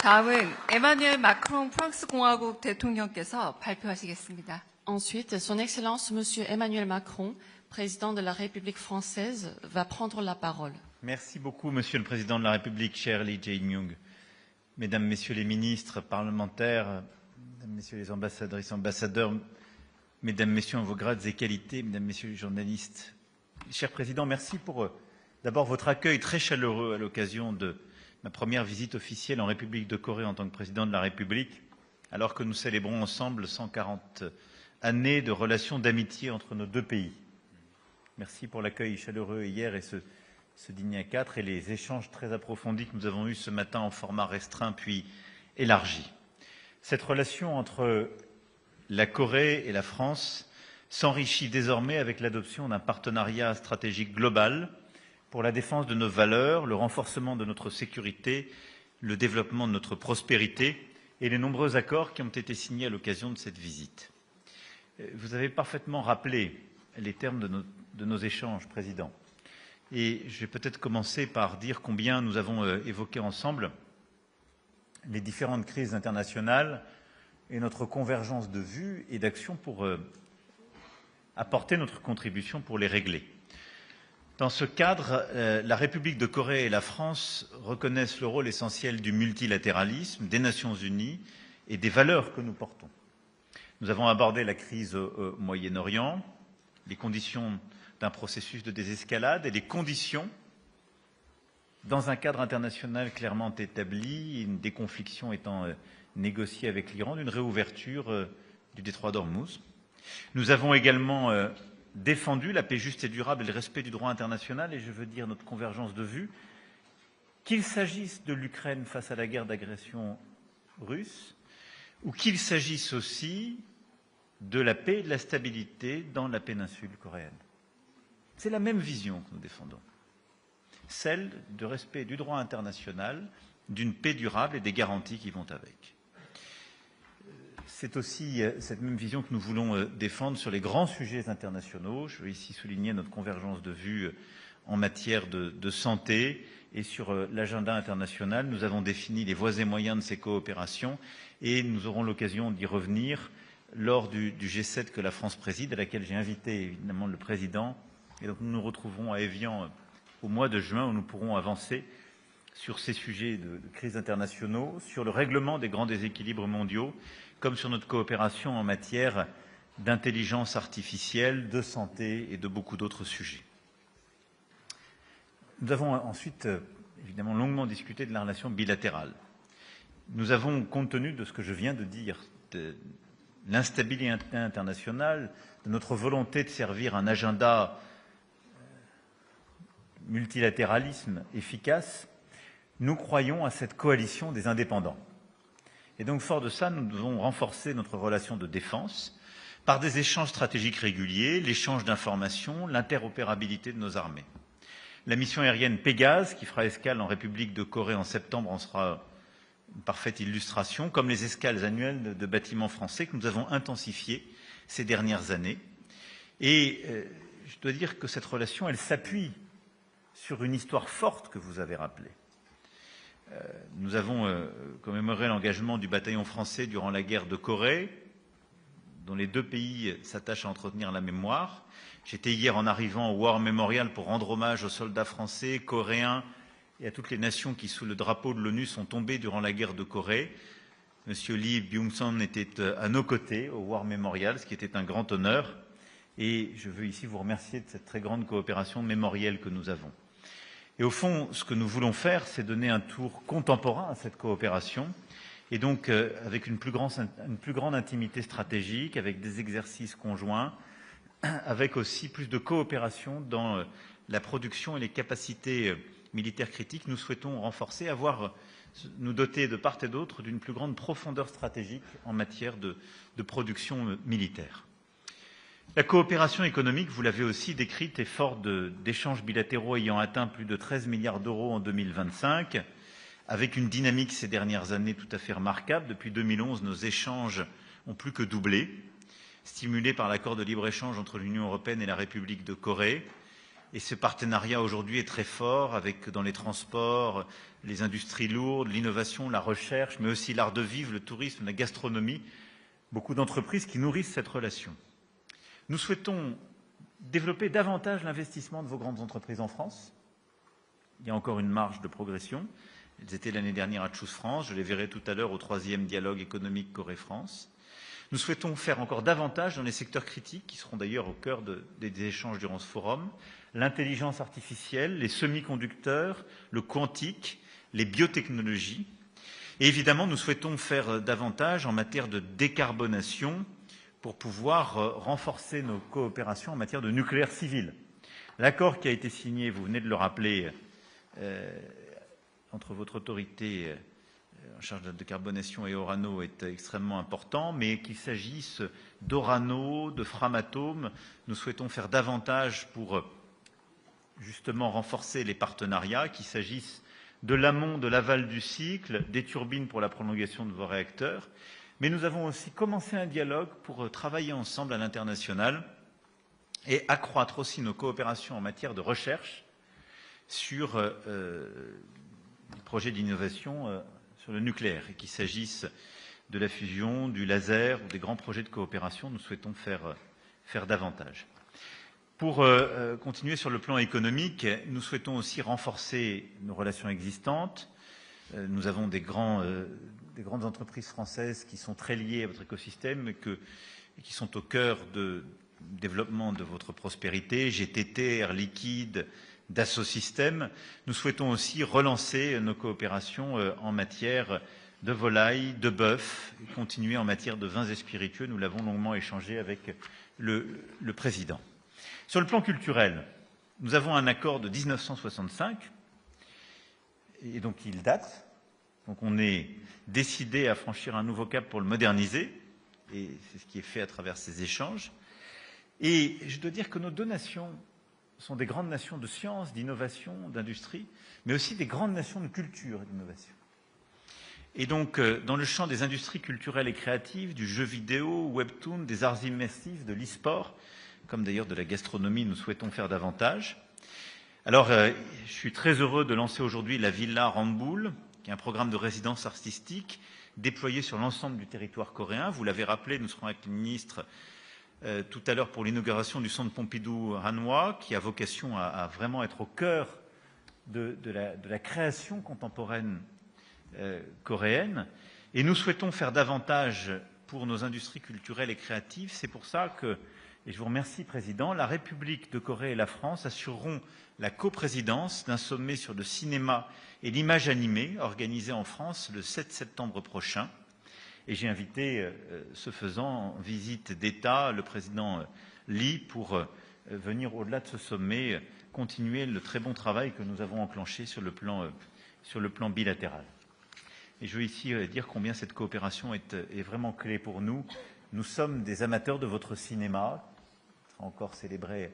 다음은 에마뉴엘 마크롱 프랑스 공화국 대통령께서 발표하시겠습니다. Ensuite, Son Excellence Monsieur Emmanuel Macron, président de la République française, va prendre la parole. Merci beaucoup, Monsieur le Président de la République, cher Lee Jae-myung. Mesdames, Messieurs les ministres, parlementaires, Mesdames, Messieurs les ambassadrices, ambassadeurs, Mesdames, Messieurs en vos grades et qualités, Mesdames, Messieurs les journalistes. Cher Président, merci pour d'abord votre accueil très chaleureux à l'occasion de ma première visite officielle en République de Corée en tant que Président de la République, alors que nous célébrons ensemble 140 années de relations d'amitié entre nos deux pays. Merci pour l'accueil chaleureux hier et ce dîner à 4 et les échanges très approfondis que nous avons eus ce matin en format restreint puis élargi. Cette relation entre la Corée et la France s'enrichit désormais avec l'adoption d'un partenariat stratégique global pour la défense de nos valeurs, le renforcement de notre sécurité, le développement de notre prospérité et les nombreux accords qui ont été signés à l'occasion de cette visite. Vous avez parfaitement rappelé les termes de nos échanges, Président. Et je vais peut-être commencer par dire combien nous avons évoqué ensemble les différentes crises internationales et notre convergence de vues et d'actions pour apporter notre contribution pour les régler. Dans ce cadre, la République de Corée et la France reconnaissent le rôle essentiel du multilatéralisme, des Nations Unies et des valeurs que nous portons. Nous avons abordé la crise au Moyen-Orient, les conditions d'un processus de désescalade et les conditions, dans un cadre international clairement établi, une déconfliction étant négociée avec l'Iran, d'une réouverture du détroit d'Ormuz. Nous avons également défendu la paix juste et durable et le respect du droit international, et je veux dire notre convergence de vues, qu'il s'agisse de l'Ukraine face à la guerre d'agression russe, ou qu'il s'agisse aussi de la paix et de la stabilité dans la péninsule coréenne. C'est la même vision que nous défendons, celle de respect du droit international, d'une paix durable et des garanties qui vont avec. C'est aussi cette même vision que nous voulons défendre sur les grands sujets internationaux. Je veux ici souligner notre convergence de vues en matière de santé et sur l'agenda international. Nous avons défini les voies et moyens de ces coopérations et nous aurons l'occasion d'y revenir lors du G7 que la France préside, à laquelle j'ai invité évidemment le Président. Et donc nous nous retrouverons à Évian au mois de juin où nous pourrons avancer sur ces sujets de crise internationaux, sur le règlement des grands déséquilibres mondiaux, comme sur notre coopération en matière d'intelligence artificielle, de santé et de beaucoup d'autres sujets. Nous avons ensuite, évidemment, longuement discuté de la relation bilatérale. Nous avons, compte tenu de ce que je viens de dire, de l'instabilité internationale, de notre volonté de servir un agenda multilatéralisme efficace, nous croyons à cette coalition des indépendants. Et donc, fort de ça, nous devons renforcer notre relation de défense par des échanges stratégiques réguliers, l'échange d'informations, l'interopérabilité de nos armées. La mission aérienne Pégase, qui fera escale en République de Corée en septembre, en sera une parfaite illustration, comme les escales annuelles de bâtiments français que nous avons intensifiées ces dernières années. Et je dois dire que cette relation, elle s'appuie sur une histoire forte que vous avez rappelée. Nous avons commémoré l'engagement du bataillon français durant la guerre de Corée, dont les deux pays s'attachent à entretenir la mémoire. J'étais hier en arrivant au War Memorial pour rendre hommage aux soldats français, coréens et à toutes les nations qui, sous le drapeau de l'ONU, sont tombées durant la guerre de Corée. Monsieur Lee Byung-son était à nos côtés au War Memorial, ce qui était un grand honneur. Et je veux ici vous remercier de cette très grande coopération mémorielle que nous avons. Et au fond, ce que nous voulons faire, c'est donner un tour contemporain à cette coopération, et donc avec une plus grande intimité stratégique, avec des exercices conjoints, avec aussi plus de coopération dans la production et les capacités militaires critiques. Nous souhaitons renforcer, nous doter de part et d'autre d'une plus grande profondeur stratégique en matière de production militaire. La coopération économique, vous l'avez aussi décrite, est forte d'échanges bilatéraux ayant atteint plus de 13 milliards d'euros en 2025, avec une dynamique ces dernières années tout à fait remarquable. Depuis 2011, nos échanges ont plus que doublé, stimulés par l'accord de libre-échange entre l'Union européenne et la République de Corée. Et ce partenariat aujourd'hui est très fort avec, dans les transports, les industries lourdes, l'innovation, la recherche, mais aussi l'art de vivre, le tourisme, la gastronomie, beaucoup d'entreprises qui nourrissent cette relation. Nous souhaitons développer davantage l'investissement de vos grandes entreprises en France. Il y a encore une marge de progression. Elles étaient l'année dernière à Choose France, je les verrai tout à l'heure au 3e dialogue économique Corée-France. Nous souhaitons faire encore davantage dans les secteurs critiques, qui seront d'ailleurs au cœur des échanges durant ce forum, l'intelligence artificielle, les semi-conducteurs, le quantique, les biotechnologies. Et évidemment, nous souhaitons faire davantage en matière de décarbonation pour pouvoir renforcer nos coopérations en matière de nucléaire civil. L'accord qui a été signé, vous venez de le rappeler, entre votre autorité en charge de la décarbonation et Orano est extrêmement important, mais qu'il s'agisse d'Orano, de Framatome, nous souhaitons faire davantage pour justement renforcer les partenariats, qu'il s'agisse de l'amont, de l'aval du cycle, des turbines pour la prolongation de vos réacteurs. Mais nous avons aussi commencé un dialogue pour travailler ensemble à l'international et accroître aussi nos coopérations en matière de recherche sur des projets d'innovation sur le nucléaire, et qu'il s'agisse de la fusion, du laser ou des grands projets de coopération, nous souhaitons faire davantage. Pour continuer sur le plan économique, nous souhaitons aussi renforcer nos relations existantes. Nous avons des grandes entreprises françaises qui sont très liées à votre écosystème et qui sont au cœur du développement de votre prospérité, GTT, Air Liquide, Dassault Systèmes. Nous souhaitons aussi relancer nos coopérations en matière de volaille, de bœuf, et continuer en matière de vins et spiritueux. Nous l'avons longuement échangé avec le président. Sur le plan culturel, nous avons un accord de 1965, et donc il date. Donc on est décidé à franchir un nouveau cap pour le moderniser, et c'est ce qui est fait à travers ces échanges. Et je dois dire que nos deux nations sont des grandes nations de science, d'innovation, d'industrie, mais aussi des grandes nations de culture et d'innovation. Et donc, dans le champ des industries culturelles et créatives, du jeu vidéo, webtoon, des arts immersifs, de l'e-sport, comme d'ailleurs de la gastronomie, nous souhaitons faire davantage. Alors, je suis très heureux de lancer aujourd'hui la Villa Ramboul, qui est un programme de résidence artistique déployé sur l'ensemble du territoire coréen. Vous l'avez rappelé, nous serons avec le ministre tout à l'heure pour l'inauguration du centre Pompidou Hanwha, qui a vocation à vraiment être au cœur de la création contemporaine coréenne. Et nous souhaitons faire davantage pour nos industries culturelles et créatives. C'est pour ça que, et je vous remercie, Président, la République de Corée et la France assureront la coprésidence d'un sommet sur le cinéma et l'image animée organisé en France le 7 septembre prochain. Et j'ai invité, ce faisant, en visite d'État, le président Lee pour venir, au-delà de ce sommet, continuer le très bon travail que nous avons enclenché sur le plan bilatéral. Et je veux ici dire combien cette coopération est vraiment clé pour nous. Nous sommes des amateurs de votre cinéma, encore célébré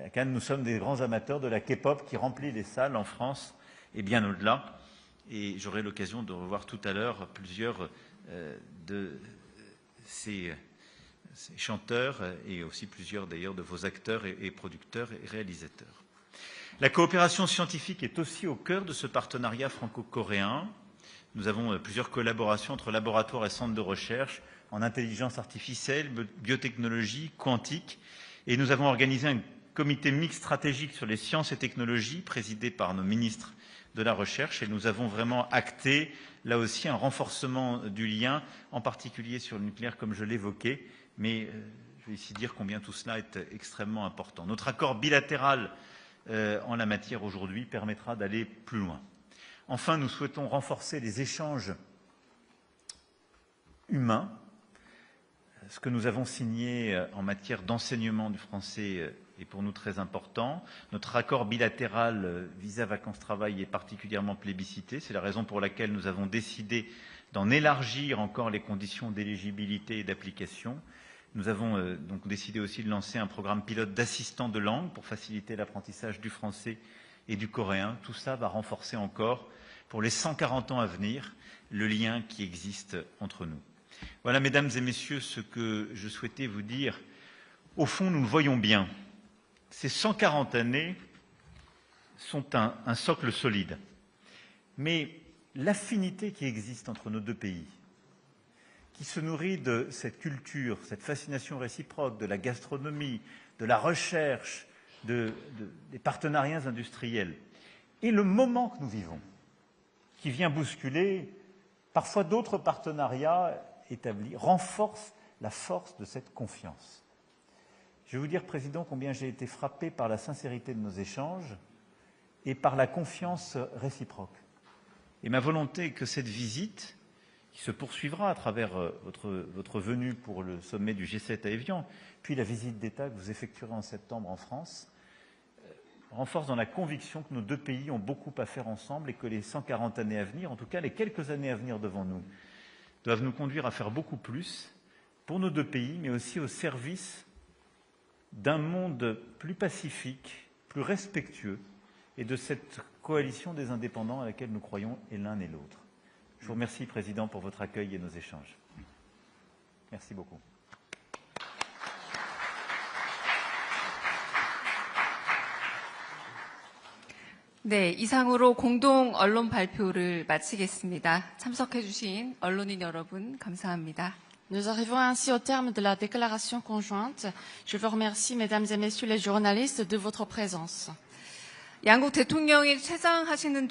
à Cannes. Nous sommes des grands amateurs de la K-pop qui remplit les salles en France et bien au-delà. Et j'aurai l'occasion de revoir tout à l'heure plusieurs de ces chanteurs et aussi plusieurs d'ailleurs de vos acteurs et producteurs et réalisateurs. La coopération scientifique est aussi au cœur de ce partenariat franco-coréen. Nous avons plusieurs collaborations entre laboratoires et centres de recherche en intelligence artificielle, biotechnologie, quantique, et nous avons organisé un comité mixte stratégique sur les sciences et technologies présidé par nos ministres de la recherche, et nous avons vraiment acté là aussi un renforcement du lien, en particulier sur le nucléaire comme je l'évoquais, mais je vais ici dire combien tout cela est extrêmement important. Notre accord bilatéral en la matière aujourd'hui permettra d'aller plus loin. Enfin, nous souhaitons renforcer les échanges humains. Ce que nous avons signé en matière d'enseignement du français est pour nous très important. Notre accord bilatéral visa vacances-travail est particulièrement plébiscité. C'est la raison pour laquelle nous avons décidé d'en élargir encore les conditions d'éligibilité et d'application. Nous avons donc décidé aussi de lancer un programme pilote d'assistants de langue pour faciliter l'apprentissage du français et du coréen. Tout ça va renforcer encore, pour les 140 ans à venir, le lien qui existe entre nous. Voilà, mesdames et messieurs, ce que je souhaitais vous dire. Au fond, nous le voyons bien. Ces 140 années sont un socle solide. Mais l'affinité qui existe entre nos deux pays, qui se nourrit de cette culture, cette fascination réciproque, de la gastronomie, de la recherche, des partenariats industriels, et le moment que nous vivons, qui vient bousculer parfois d'autres partenariats établis, renforce la force de cette confiance. Je vais vous dire, Président, combien j'ai été frappé par la sincérité de nos échanges et par la confiance réciproque. Et ma volonté est que cette visite, qui se poursuivra à travers votre venue pour le sommet du G7 à Évian, puis la visite d'État que vous effectuerez en septembre en France, renforce dans la conviction que nos deux pays ont beaucoup à faire ensemble et que les 140 années à venir, en tout cas les quelques années à venir devant nous, doivent nous conduire à faire beaucoup plus pour nos deux pays, mais aussi au service d'un monde plus pacifique, plus respectueux, et de cette coalition des indépendants à laquelle nous croyons et l'un et l'autre. Je vous remercie, Président, pour votre accueil et nos échanges. Merci beaucoup. 네, 이상으로 공동 언론 발표를 마치겠습니다. 참석해 주신 언론인 여러분 감사합니다. Nous arrivons ainsi au terme de la déclaration conjointe. Je vous remercie, mesdames et messieurs les journalistes, de votre présence. 양국 대통령이 퇴장하시는